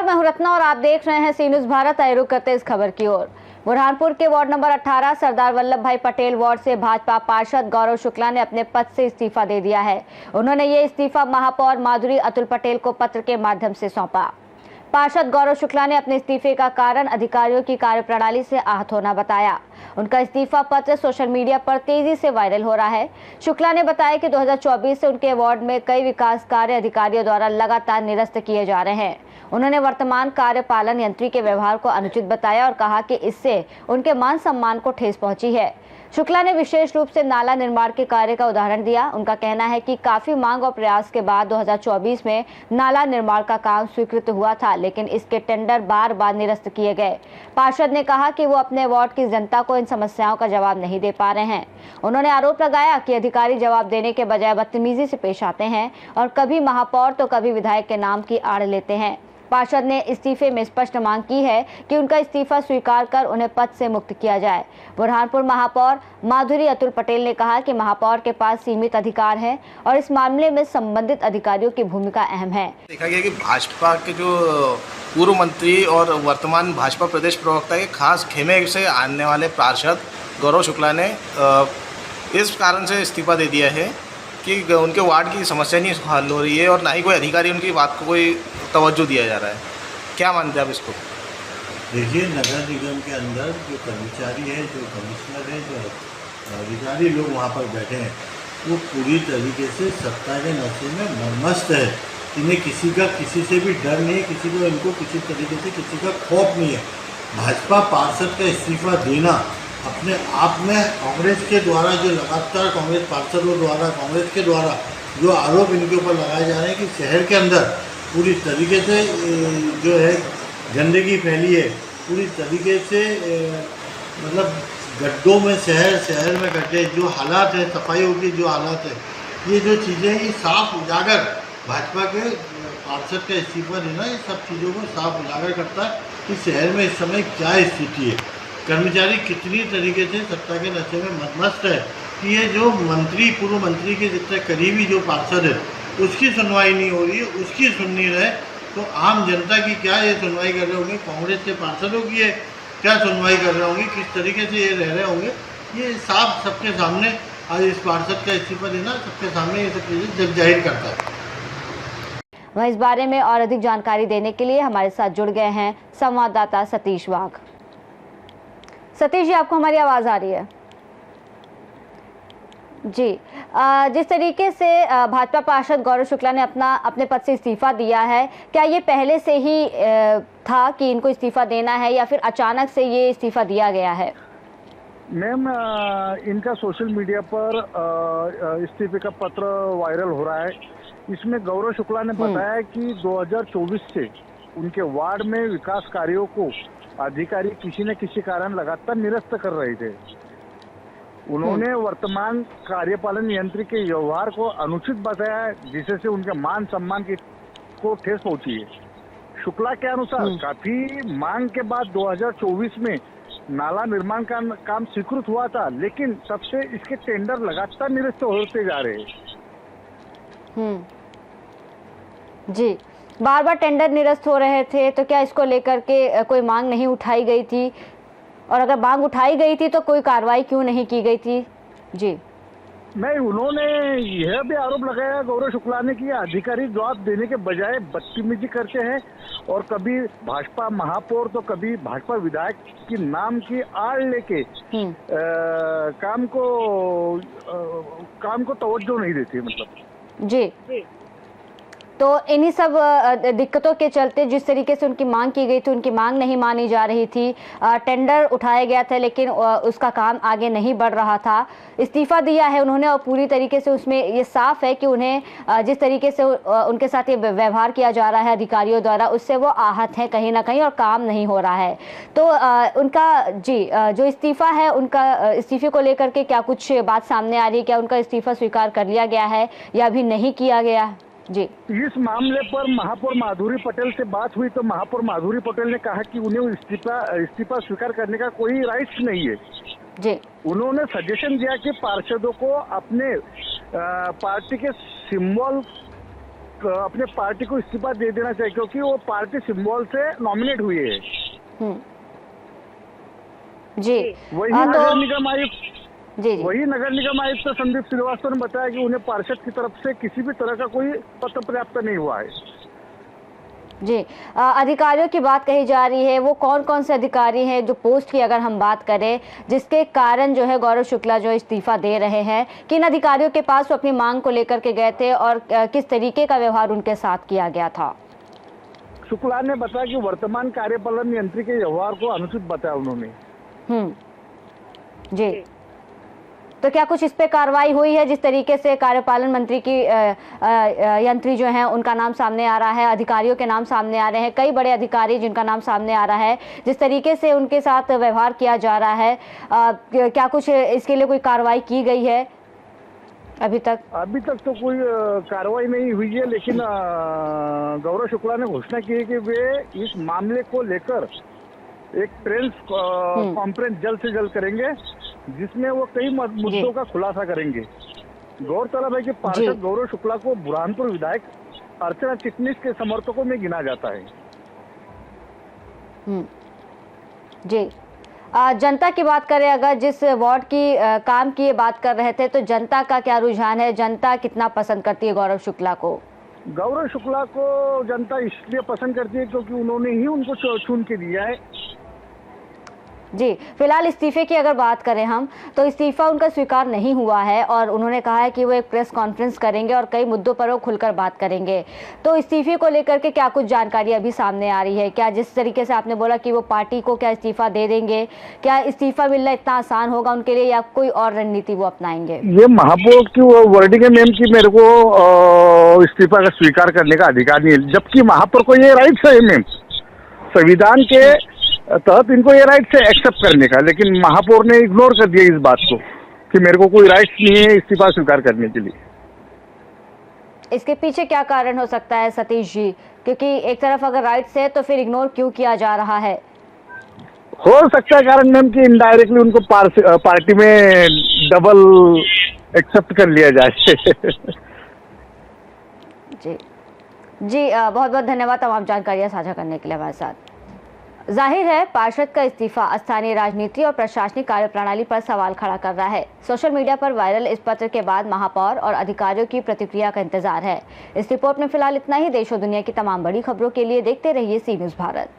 मैं हूं रत्ना और आप देख रहे हैं सी न्यूज़ भारत। आए रुक करते इस खबर की ओर। बुरहानपुर के वार्ड नंबर 18 सरदार वल्लभ भाई पटेल वार्ड से भाजपा पार्षद गौरव शुक्ला ने अपने पद से इस्तीफा दे दिया है। उन्होंने ये इस्तीफा महापौर माधुरी अतुल पटेल को पत्र के माध्यम से सौंपा। पार्षद गौरव शुक्ला ने अपने इस्तीफे का कारण अधिकारियों की कार्यप्रणाली से आहत होना बताया। उनका इस्तीफा पत्र सोशल मीडिया पर तेजी से वायरल हो रहा है। शुक्ला ने बताया कि 2024 से उनके वार्ड में कई विकास कार्य अधिकारियों द्वारा लगातार निरस्त किए जा रहे हैं। उन्होंने वर्तमान कार्यपालन यंत्री के व्यवहार को अनुचित बताया और कहा कि इससे उनके मान सम्मान को ठेस पहुंची है। शुक्ला ने विशेष रूप से नाला निर्माण के कार्य का उदाहरण दिया। उनका कहना है कि काफी मांग और प्रयास के बाद 2024 में नाला निर्माण का काम स्वीकृत हुआ था, लेकिन इसके टेंडर बार बार निरस्त किए गए। पार्षद ने कहा कि वो अपने वार्ड की जनता को इन समस्याओं का जवाब नहीं दे पा रहे हैं। उन्होंने आरोप लगाया कि अधिकारी जवाब देने के बजाय बदतमीजी से पेश आते हैं और कभी महापौर तो कभी विधायक के नाम की आड़ लेते हैं। पार्षद ने इस्तीफे में स्पष्ट मांग की है कि उनका इस्तीफा स्वीकार कर उन्हें पद से मुक्त किया जाए। बुरहानपुर महापौर माधुरी अतुल पटेल ने कहा कि महापौर के पास सीमित अधिकार है और इस मामले में संबंधित अधिकारियों की भूमिका अहम है। देखा गया कि भाजपा के जो पूर्व मंत्री और वर्तमान भाजपा प्रदेश प्रवक्ता के खास खेमे से आने वाले पार्षद गौरव शुक्ला ने इस कारण से इस्तीफा दे दिया है कि उनके वार्ड की समस्या नहीं हल हो रही है और ना ही कोई अधिकारी उनकी बात को कोई तवज्जो दिया जा रहा है। क्या मानते हैं आप इसको? देखिए, नगर निगम के अंदर जो कर्मचारी है, जो कमिश्नर है, जो अधिकारी लोग वहाँ पर बैठे हैं, वो पूरी तरीके से सत्ता के नशे में मस्त है। इन्हें किसी का किसी से भी डर नहीं है, किसी को इनको किसी तरीके से किसी का खौफ नहीं है। भाजपा पार्षद का इस्तीफा देना अपने आप में कांग्रेस के द्वारा जो लगातार कांग्रेस पार्षदों द्वारा कांग्रेस के द्वारा जो आरोप इनके ऊपर लगाए जा रहे हैं कि शहर के अंदर पूरी तरीके से जो है गंदगी फैली है, पूरी तरीके से मतलब गड्ढों में शहर में गड्ढे, जो हालात है सफाइयों की जो हालात है, ये जो चीज़ें ये साफ उजागर भाजपा के पार्षद का इस्तीफा देना ये सब चीज़ों को साफ उजागर करता है कि शहर में इस समय क्या स्थिति है, कर्मचारी कितनी तरीके से सत्ता के नशे में मस्त है कि ये जो मंत्री पूर्व मंत्री के जितने करीबी जो पार्षद है उसकी सुनवाई नहीं हो रही है, उसकी सुन नहीं रहे, तो आम जनता की क्या ये सुनवाई कर रहे होंगे, कांग्रेस के पार्षदों की ये क्या सुनवाई कर रहे होंगे, किस तरीके से ये रह रहे होंगे, ये साफ सबके सामने आज इस पार्षद का इस्तीफा देना सबके सामने ये सब चीज़ें जग जाहिर करता है। वह इस बारे में और अधिक जानकारी देने के लिए हमारे साथ जुड़ गए हैं संवाददाता सतीश वाघ। सतीश जी, आपको हमारी आवाज़ आ रही है? जी, जिस तरीके से भाजपा पार्षद गौरव शुक्ला ने अपने पद से इस्तीफा दिया है, क्या ये पहले से ही था कि इनको इस्तीफा देना है या फिर अचानक से ये इस्तीफा दिया गया है? मैम, इनका सोशल मीडिया पर इस्तीफे का पत्र वायरल हो रहा है। इसमें गौरव शुक्ला ने बताया कि 2024 से उनके वार्ड में विकास कार्यों को अधिकारी किसी न किसी कारण लगातार निरस्त कर रहे थे। उन्होंने वर्तमान कार्यपालन यंत्री के व्यवहार को अनुचित बताया, जिससे उनके मान सम्मान को ठेस पहुंची है। शुक्ला के अनुसार काफी मांग के बाद 2024 में नाला निर्माण का काम स्वीकृत हुआ था, लेकिन तब से इसके टेंडर लगातार निरस्त होते जा रहे हैं। जी, बार बार टेंडर निरस्त हो रहे थे, तो क्या इसको लेकर के कोई मांग नहीं उठाई गई थी? और अगर मांग उठाई गई थी तो कोई कार्रवाई क्यों नहीं की गई थी? जी नहीं, उन्होंने यह भी आरोप लगाया गौरव शुक्ला ने कि अधिकारी जवाब देने के बजाय बदतमीजी करते हैं और कभी भाजपा महापौर तो कभी भाजपा विधायक की नाम की आड़ लेके काम को तवज्जो नहीं देती। मतलब जी, तो इन्हीं सब दिक्कतों के चलते जिस तरीके से उनकी मांग की गई थी, उनकी मांग नहीं मानी जा रही थी, टेंडर उठाया गया था लेकिन उसका काम आगे नहीं बढ़ रहा था, इस्तीफा दिया है उन्होंने और पूरी तरीके से उसमें ये साफ है कि उन्हें जिस तरीके से उनके साथ ये व्यवहार किया जा रहा है अधिकारियों द्वारा, उससे वो आहत हैं कहीं ना कहीं और काम नहीं हो रहा है। तो उनका जो इस्तीफा है, उनका इस्तीफे को लेकर के क्या कुछ बात सामने आ रही है? क्या उनका इस्तीफा स्वीकार कर लिया गया है या अभी नहीं किया गया? जी, इस मामले पर महापौर माधुरी पटेल से बात हुई तो महापौर माधुरी पटेल ने कहा कि उन्हें इस्तीफा स्वीकार करने का कोई राइट्स नहीं है। जी, उन्होंने सजेशन दिया कि पार्षदों को अपने पार्टी के सिंबल अपने पार्टी को इस्तीफा दे देना चाहिए, क्योंकि वो पार्टी सिंबल से नॉमिनेट हुए है। जी वही तो नगर निगम आयुक्त जी वही नगर निगम आयुक्त संदीप श्रीवास्तव ने बताया कि उन्हें पार्षद की तरफ से किसी भी तरह का कोई पत्र प्राप्त नहीं हुआ है। जी अधिकारियों की बात कही जा रही है, वो कौन कौन से अधिकारी हैं जो पोस्ट की अगर हम बात करें जिसके कारण जो है गौरव शुक्ला जो इस्तीफा दे रहे हैं, किन अधिकारियों के पास वो अपनी मांग को लेकर के गए थे और किस तरीके का व्यवहार उनके साथ किया गया था? शुक्ला ने बताया कि वर्तमान कार्यपालन यंत्री के व्यवहार को अनुचित बताया उन्होंने। जी तो क्या कुछ इस पे कार्रवाई हुई है? जिस तरीके से कार्यपालन मंत्री की यंत्री जो हैं उनका नाम सामने आ रहा है, अधिकारियों के नाम सामने आ रहे हैं, कई बड़े अधिकारी जिनका नाम सामने आ रहा है, जिस तरीके से उनके साथ व्यवहार किया जा रहा है, क्या कुछ इसके लिए कोई कार्रवाई की गई है अभी तक? अभी तक तो कोई कार्रवाई नहीं हुई है, लेकिन गौरव शुक्ला ने घोषणा की है कि वे इस मामले को लेकर एक प्रेस कॉन्फ्रेंस जल्द से जल्द करेंगे, जिसमें वो कई मुद्दों का खुलासा करेंगे। गौरतलब है कि पार्षद गौरव शुक्ला को बुरहानपुर विधायक अर्चना चिटनीस के समर्थकों में गिना जाता है। जी जनता की बात करें, अगर जिस वार्ड की काम की बात कर रहे थे, तो जनता का क्या रुझान है? जनता कितना पसंद करती है गौरव शुक्ला को? गौरव शुक्ला को जनता इसलिए पसंद करती है क्योंकि उन्होंने ही उनको चुन के दिया है। जी फिलहाल इस्तीफे की अगर बात करें हम, तो इस्तीफा उनका स्वीकार नहीं हुआ है और उन्होंने कहा है कि वो एक प्रेस कॉन्फ्रेंस करेंगे और कई मुद्दों पर वो खुलकर बात करेंगे। तो इस्तीफे को लेकर के क्या कुछ जानकारी अभी सामने आ रही है? क्या जिस तरीके से आपने बोला कि वो पार्टी को क्या इस्तीफा दे देंगे, क्या इस्तीफा मिलना इतना आसान होगा उनके लिए या कोई और रणनीति वो अपनाएंगे? ये महापौर की वर्डिंग है मैम कि मेरे को इस्तीफा का स्वीकार करने का अधिकार नहीं है, जबकि महापौर को ये राइट है मैम, संविधान के तहत इनको ये राइट है एक्सेप्ट करने का, लेकिन महापौर ने इग्नोर कर दिया इस बात को कि मेरे को कोई राइट्स नहीं है इस्तीफा स्वीकार करने के लिए। इसके पीछे क्या कारण हो सकता है सतीश जी? क्योंकि एक तरफ अगर राइट्स है तो फिर इग्नोर क्यों किया जा रहा है? हो सकता है कारण मैम कि इनडायरेक्टली उनको पार्टी में डबल एक्सेप्ट कर लिया जाए। जी बहुत बहुत धन्यवाद तमाम जानकारियां साझा करने के लिए हमारे साथ। जाहिर है पार्षद का इस्तीफा स्थानीय राजनीति और प्रशासनिक कार्यप्रणाली पर सवाल खड़ा कर रहा है। सोशल मीडिया पर वायरल इस पत्र के बाद महापौर और अधिकारियों की प्रतिक्रिया का इंतजार है। इस रिपोर्ट में फिलहाल इतना ही। देश और दुनिया की तमाम बड़ी खबरों के लिए देखते रहिए सी न्यूज़ भारत।